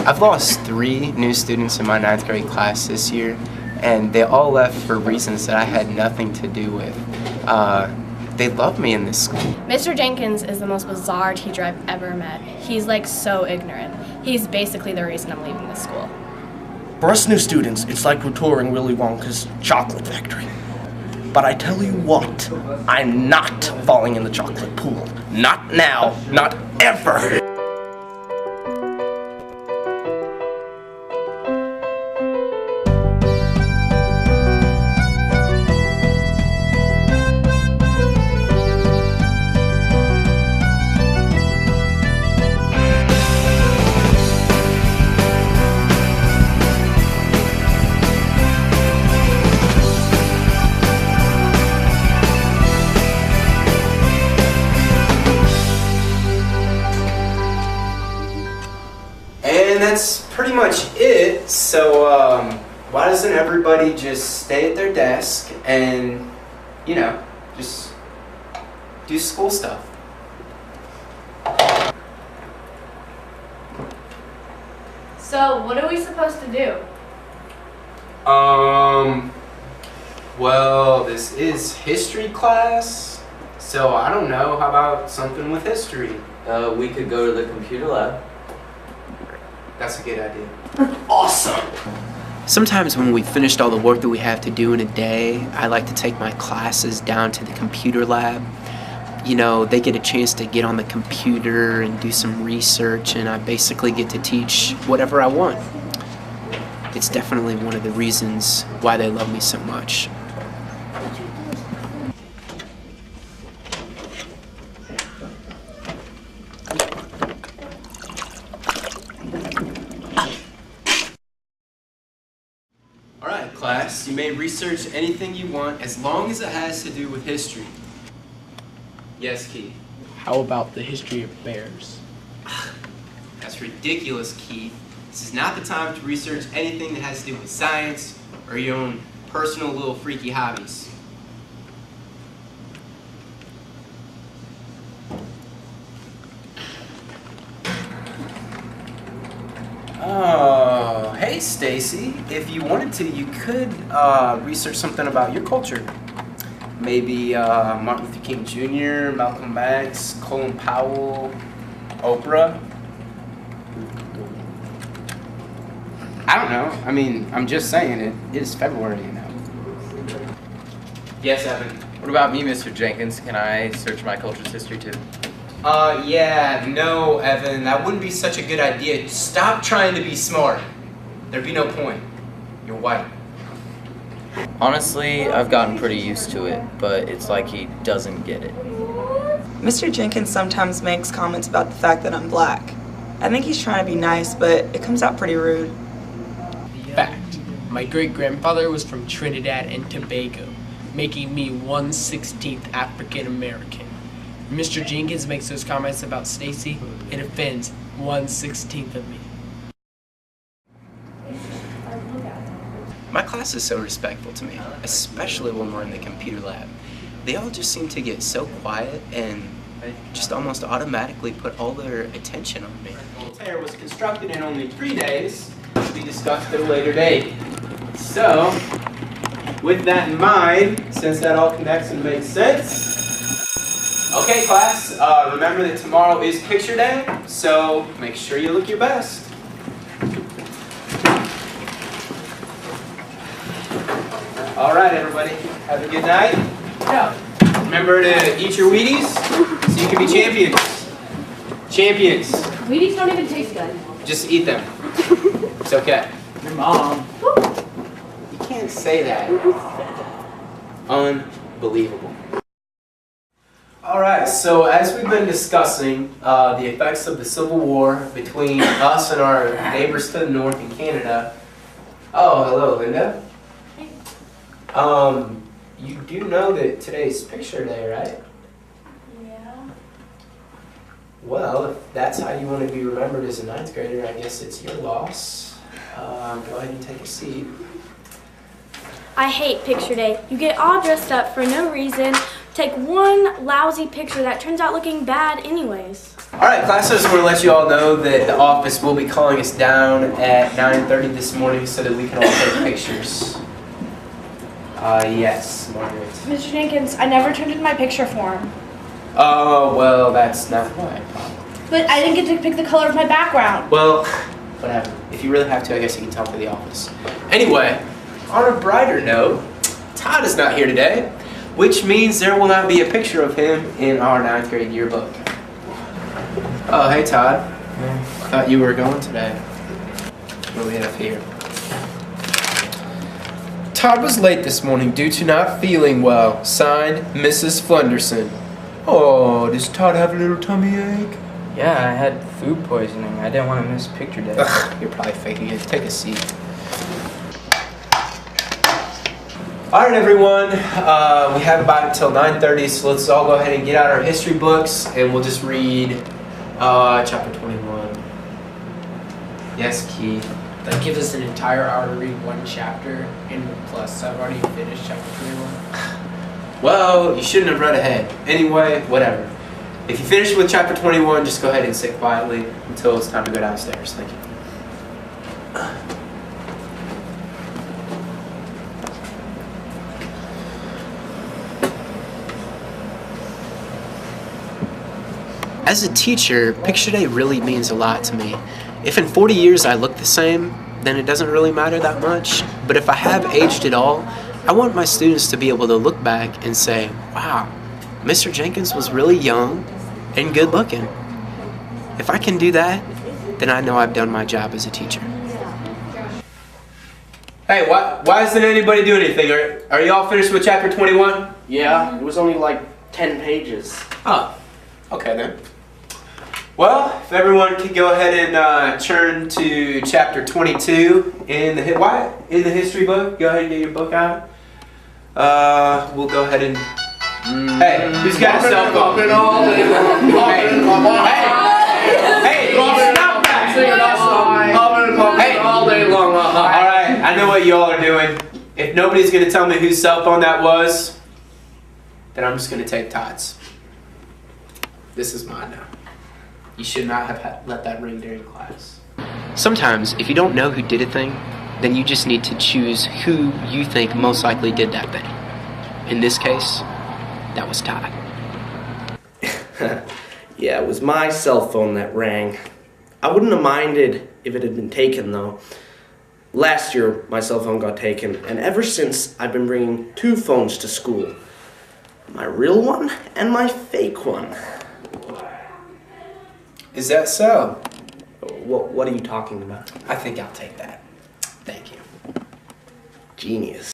I've lost 3 new students in my 9th grade class this year, and they all left for reasons that I had nothing to do with. They love me in this school. Mr. Jenkins is the most bizarre teacher I've ever met. He's like so ignorant. He's basically the reason I'm leaving this school. For us new students, it's like we're touring Willy Wonka's chocolate factory. But I tell you what, I'm not falling in the chocolate pool. Not now, not ever. And that's pretty much it. So why doesn't everybody just stay at their desk and, you know, just do school stuff? So, what are we supposed to do? Well, this is history class, so I don't know. How about something with history? We could go to the computer lab. That's a good idea. Awesome! Sometimes when we've finished all the work that we have to do in a day, I like to take my classes down to the computer lab. You know, they get a chance to get on the computer and do some research, and I basically get to teach whatever I want. It's definitely one of the reasons why they love me so much. Alright, class, you may research anything you want as long as it has to do with history. Yes, Keith. How about the history of bears? That's ridiculous, Keith. This is not the time to research anything that has to do with science or your own personal little freaky hobbies. Oh, hey Stacy. If you wanted to, you could research something about your culture. Maybe Martin Luther King Jr., Malcolm X, Colin Powell, Oprah. I don't know. I mean, I'm just saying it is February, you know. Yes, Evan. What about me, Mr. Jenkins? Can I search my culture's history too? Yeah, no, Evan, that wouldn't be such a good idea. Stop trying to be smart. There'd be no point. You're white. Honestly, I've gotten pretty used to it, but it's like he doesn't get it. Mr. Jenkins sometimes makes comments about the fact that I'm black. I think he's trying to be nice, but it comes out pretty rude. Fact. My great-grandfather was from Trinidad and Tobago, making me 1/16th African American. Mr. Jenkins makes those comments about Stacy, it offends 1/16th of me. My class is so respectful to me, especially when we're in the computer lab. They all just seem to get so quiet and just almost automatically put all their attention on me. Voltaire was constructed in only 3 days, to be discussed at a later date. So, with that in mind, since that all connects and makes sense, okay class, remember that tomorrow is picture day, so make sure you look your best. Alright everybody, have a good night. Yeah. Remember to eat your Wheaties so you can be champions. Champions. Wheaties don't even taste good. Just eat them. It's okay. Your mom. You can't say that. Unbelievable. Alright, so as we've been discussing the effects of the Civil War between us and our neighbors to the north in Canada. Oh, hello, Linda. You do know that today's picture day, right? Yeah. Well, if that's how you want to be remembered as a 9th grader, I guess it's your loss. Go ahead and take a seat. I hate picture day. You get all dressed up for no reason, take one lousy picture that turns out looking bad anyways. Alright, class, I just want to let you all know that the office will be calling us down at 9:30 this morning so that we can all take pictures. Yes, Margaret. Mr. Jenkins, I never turned in my picture form. Oh, well, that's not my problem. But I didn't get to pick the color of my background. Well, whatever. If you really have to, I guess you can talk to the office. Anyway, on a brighter note, Todd is not here today, which means there will not be a picture of him in our 9th grade yearbook. Oh, hey Todd. I thought you were going today. What do we have here? Todd was late this morning due to not feeling well. Signed, Mrs. Flunderson. Oh, does Todd have a little tummy ache? Yeah, I had food poisoning. I didn't want to miss picture day. Ugh, you're probably faking it. Take a seat. Alright everyone, we have about until 9:30, so let's all go ahead and get out our history books and we'll just read chapter 21. Yes, Keith. That gives us an entire hour to read one chapter, and plus I've already finished chapter 21. Well, you shouldn't have read ahead. Anyway, whatever. If you finish with chapter 21, just go ahead and sit quietly until it's time to go downstairs. Thank you. As a teacher, picture day really means a lot to me. If in 40 years I look the same, then it doesn't really matter that much. But if I have aged at all, I want my students to be able to look back and say, wow, Mr. Jenkins was really young and good looking. If I can do that, then I know I've done my job as a teacher. Hey, why isn't anybody doing anything? Are you all finished with chapter 21? Yeah, it was only like 10 pages. Oh, okay then. Well, if everyone could go ahead and turn to chapter 22 in the history book. Go ahead and get your book out. We'll go ahead and. Hey, who's got a cell phone? Hey, stop that! Hey, all day long. All right, I know what you all are doing. If nobody's gonna tell me whose cell phone that was, then I'm just gonna take Todd's. This is mine now. You should not have let that ring during class. Sometimes, if you don't know who did a thing, then you just need to choose who you think most likely did that thing. In this case, that was Todd. Yeah, it was my cell phone that rang. I wouldn't have minded if it had been taken, though. Last year, my cell phone got taken, and ever since, I've been bringing 2 phones to school. My real one and my fake one. Is that so? What are you talking about? I think I'll take that. Thank you. Genius.